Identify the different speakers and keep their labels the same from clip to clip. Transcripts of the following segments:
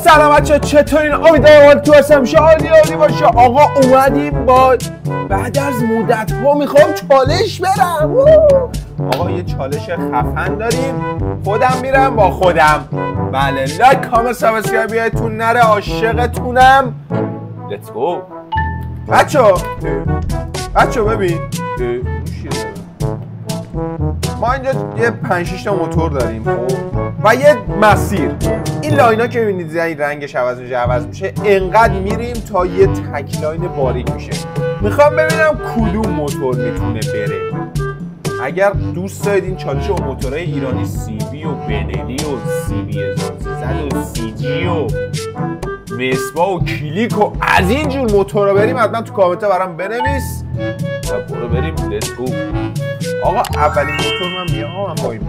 Speaker 1: سلام بچه‌ها، چطورین؟ امیدوارم حالتون همیشه عالی باشه. آقا اومدیم با بعد از مدت ها میخوام چالش برم. آقا یه چالش خفن داریم، خودم میرم با خودم. بله، لایک کامنت سابسکرایب یادتون نره، عاشقتونم. لیتس گو بچه‌ها. ببین ما اینجا یه 5-6 تا موتور داریم و یه مسیر. این لاینا که میبینید رنگش عوض میشه، انقدر میریم تا یه تک لاین باریک میشه. میخوام ببینم کدوم موتور میتونه بره. اگر دوست دارید این چالش و موتورهای ایرانی CB و بنلی و CB 1300 و CG و وسپا و کلیک و از اینجور موتورا بریم، حتما تو کامنت برام بنویس و برو بریم. لیتس گو. آقا اولین موتور من میگم من با این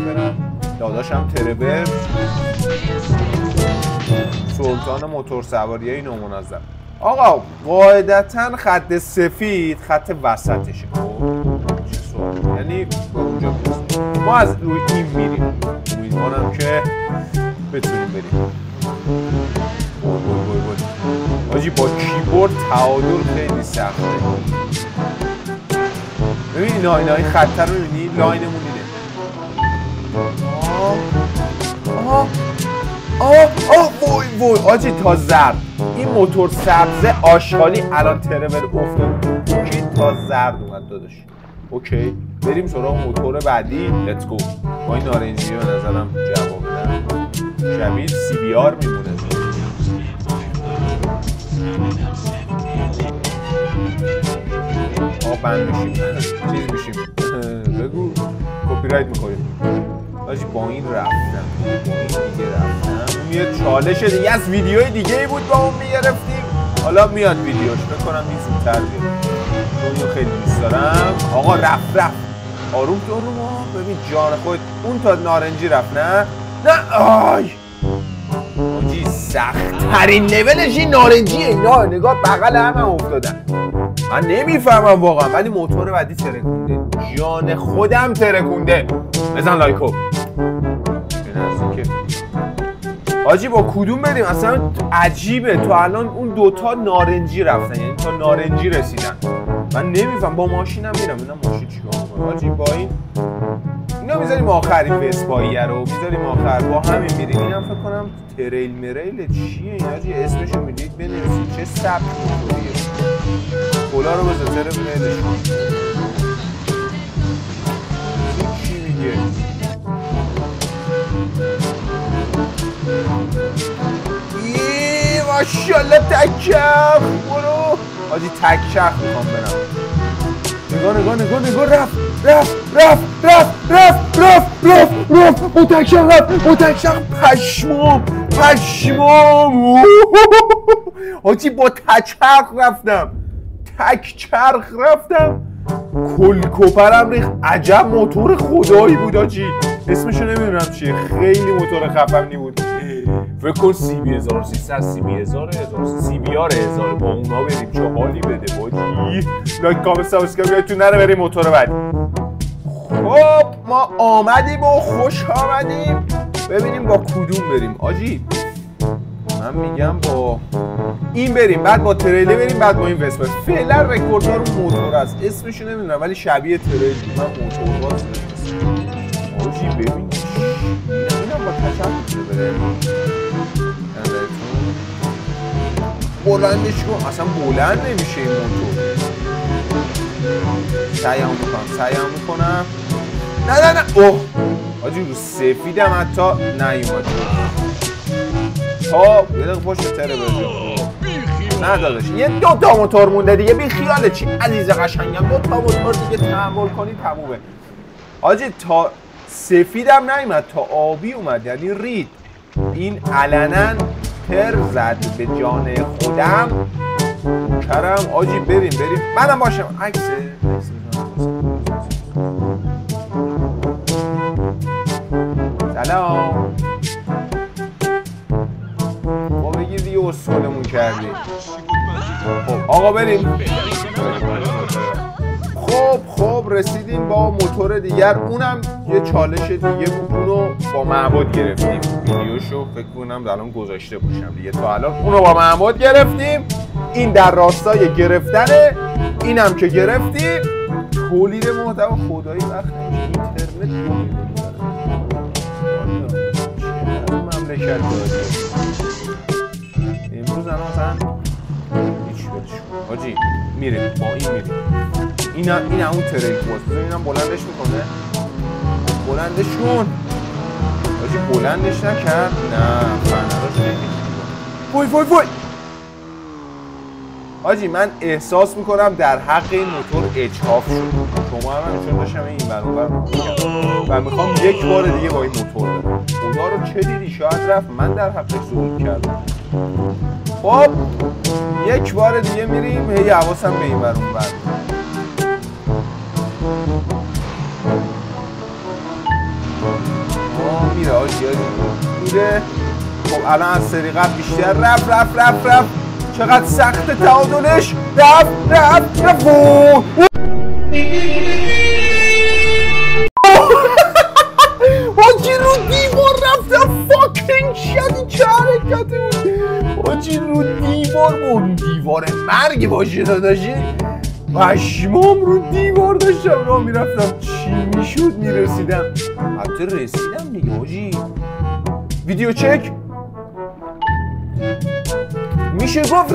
Speaker 1: برم. داداشم تربر سلطان موتور سواری های نومنظم. آقا قاعدتا خط سفید خط وسطشه، یعنی اونجا میرسیم. ما از روی این میریم، امیدوارم که بتونیم بریم. آجی با کیبورد تعادل خیلی سخته. ببین این خطه رو میبینی؟ لاینمون اینه. وای آجی تا زرد. این موتور سبزه آشغالی الان ترور افتاد که تا زرد اومد داداش. اوکی بریم سراغ موتور بعدی. لیتس گو. با این نارنجی به نظرم جواب بدم، شبیه CBR میمونه. بند میشیم، چیز میشیم. بگو کپی رایت میکنیم. آجی با این رفتم، اون یه چالش دیگه از ویدیوی دیگه بود با اون میگرفتیم. حالا میاد ویدیوش، بکنم این زودتر بیاد، اون خیلی دوست دارم. آقا رفت آروم ببین جان خود. اون تا نارنجی رفت نه آی آجی سخت ترین لولش این نارنجیه. اینا نگاه بغل همه افتادن. من نمیفهمم واقعا، ولی موتور بعدی ترکونده، جان خودم ترکونده. بزن لایکو. آجی با کدوم بریم؟ اصلا عجیبه. تو الان اون دوتا نارنجی رفتن، یعنی تا نارنجی رسیدن. من نمیفهم. با ماشینم میرم، اینا ماشین چیکار میکنه؟ آجی با اینا میذاریم آخر، این وسپاییه رو میذاریم آخر، با همین میریم. اینم فکر کنم تریل مریل چیه این؟ آجی اسمشو میدید بنویسید. چه سبک موتوریه. کلا رو بذار ترم میدش. چی میگه؟ ایییی ماشالله تکچخ. برو آجی تکچخ میخوام برم. نگاه رفت متکشخ پشمام. آجی با تکچرخ رفتم. کل کوپرم ریخت. عجب موتور خدایی بود آجی، اسمشو نمیدونم چیه، خیلی موتور خفنی بود. فکر کن CB 1300 CB 1000 CBR 1000 با اونا بریم، چه حالی بده باجی. لایک کامنت سابسکرایب یادتون نره. بریم موتور بعدی. خب ما آمدیم و خوش آمدیم. ببینیم با کدوم بریم آجی. من میگم با این بریم، بعد با تریله بریم، بعد با این وسپا. فعلا رکورددار اون موتور است، اسمشو نمیدونم ولی شبیه تریل. من موتور باز آجی ببین اینم با تشکر بره. بلندش کن. اصلا بلند نمیشه این موتور. سعیم میکنم. نه اوه آجی رو سفیدم حتی نیومد. خب یه دقیقه پشت تره برجام. نه داداش یه 2 تا موتور مونده دیگه، بی خیاله چی عزیز قشنگم. 2 تا موتور دیگه تحمل کنی تمومه. آجی تا سفیدم نیومد، تا آبی اومد، یعنی رید. این علنا تر زد به جان خودم. کرم آجی بریم منم باشم. عکس سلام. ما بگیر دیگه اصولمون کردیم. خب آقا بریم. خب رسیدیم با موتور دیگر، اونم یه چالش دیگه بود، اونو با معبد گرفتیم. ویدیوشو فکر کنم الان گذاشته باشم دیگه، تا الان اونو با معبد گرفتیم. این در راستای گرفتنه، اینم که گرفتیم. تولید محتوا خدایی وقت نمیشه، اینترنت مملکت داری امروز الان مثلا هیچ بدشون حاجی میریم با این میریم. این اون تریل باز بزن اینم بلندش میکنه. بلندش کن حاجی، بلندش نکرد. نه فنراش نمیکنه. وای حاجی من احساس میکنم در حق این موتور اجحاف شد. شما هم چون داشتم این برانور و میخوام یک بار دیگه با این موتور برم. خدا رو چه دیدی؟ شاید رفت من در حقش ظلم کردم. خب یک بار دیگه میریم. هی حواسم به این برانور. میره حاجی میره. خب الان از سریقت بیشتر رفت. چقدر سخت تعادلش. رفت حاجی رو دیوار رفتم. فاکینگ شدی چه حرکتی بود حاجی، رو دیوار. اون دیوار مرگ باشه داداشی. پشمام رو دیوار داشتم راه میرفتم. چی میشد میرسیدم؟ حتی رسیدم دیگه حاجی. ویدیو چک میشه گفت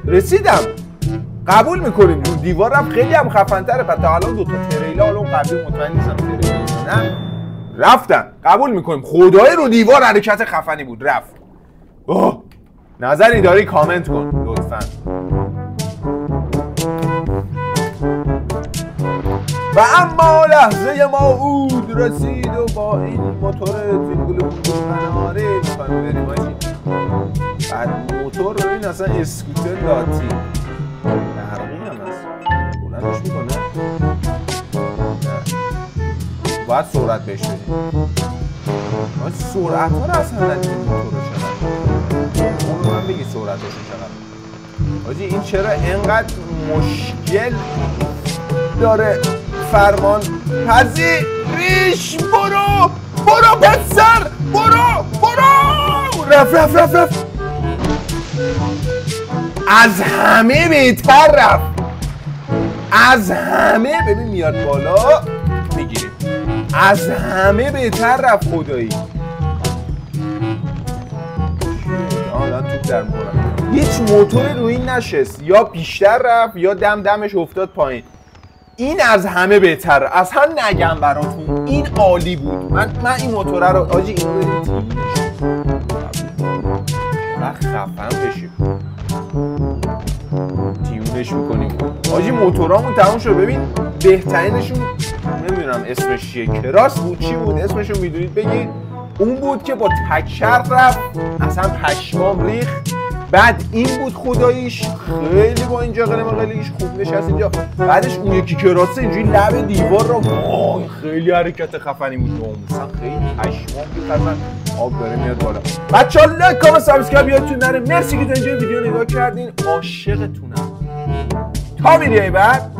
Speaker 1: رسیدم. قبول میکنیم رو دیوار رفت. خیلی هم خفن‌تره. پس تا الان 2 تا تریلا الان قبلی مطمئن نیستم تریلا نه رفتن. قبول میکنیم خدای رو دیوار حرکت خفنی بود. رفت. نظری داری کامنت کن لطفاً. و اما لحظه موعود رسید و با این موتور زینگل کناره میخوایم بریم هاشی. بعد موتور رو این اصلا اسکوتر لاتی برقی هم هست. بلندش میکنه. باید سرعت بهش بدیم. باید سرعت ها رو اصلا ندیدیم موتور رو چقدر. اون رو من بگی سرعتشون چقدر. حاجی این چرا اینقدر مشکل داره؟ فرمان پذیریش. برو پسر برو. رفت. از همه بهتر رفت. از همه ببین میاد بالا میگیریم. از همه بهتر رفت خدایی. الان تو در مورم هیچ موتور روی این نشست. یا بیشتر رفت یا دمش افتاد پایین. این از همه بهتره. اصلا نگم براتون این عالی بود. من این موتوره رو آجی اینو بریم خفن بشیم. تیونش میکنیم آجی. موتورامون تموم شد. ببین بهترینشون نمیدونم اسمش چیه، کراس بود چی بود اسمشو میدونید بگید. اون بود که با تکچرخ رفت اصلا پشمام ریخت. بعد این بود خداییش خیلی با اینجا قلمقلیش خوب نشست اینجا. بعدش اون یکی کراسه اینجوری لب دیوار رو خیلی حرکت خفنی بود. ناموسا خیلی پشمام می‌خواد. آب داره میاد بالا. بچه‌ها لایک کامنت سابسکرایب یادتون نره. مرسی که تا اینجا ویدیو نگاه کردین. عاشقتونم. تا ویدیوی بعد